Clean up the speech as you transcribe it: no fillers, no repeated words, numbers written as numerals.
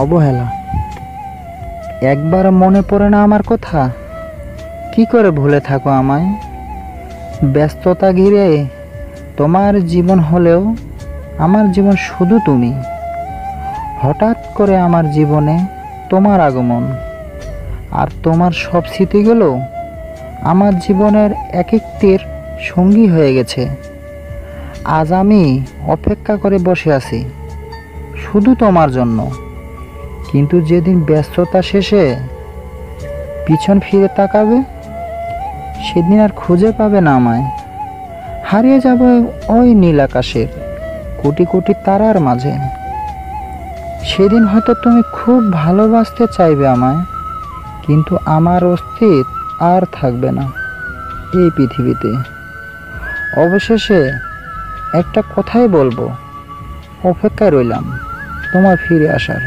অবহেলা। একবার মনে পড়ে না আমার কথা? কি করে ভুলে থাকো আমায়? ব্যস্ততা ঘিরে তোমার জীবন হলেও আমার জীবন শুধু তুমি। হঠাৎ করে আমার জীবনে তোমার আগমন, আর তোমার সব স্মৃতিগুলো আমার জীবনের এক একটির সঙ্গী হয়ে গেছে। আজ আমি অপেক্ষা করে বসে আছি শুধু তোমার জন্য। কিন্তু যেদিন ব্যস্ততা শেষে পিছন ফিরে তাকাবে, সেদিন আর খুঁজে পাবে না আমায়। হারিয়ে যাবে ওই নীল আকাশের কোটি কোটি তারার মাঝে। সেদিন হয়তো তুমি খুব ভালোবাসতে চাইবে আমায়, কিন্তু আমার অস্তিত্ব আর থাকবে না এই পৃথিবীতে। অবশেষে একটা কথাই বলবো, অপেক্ষায় রইলাম তোমার ফিরে আসার।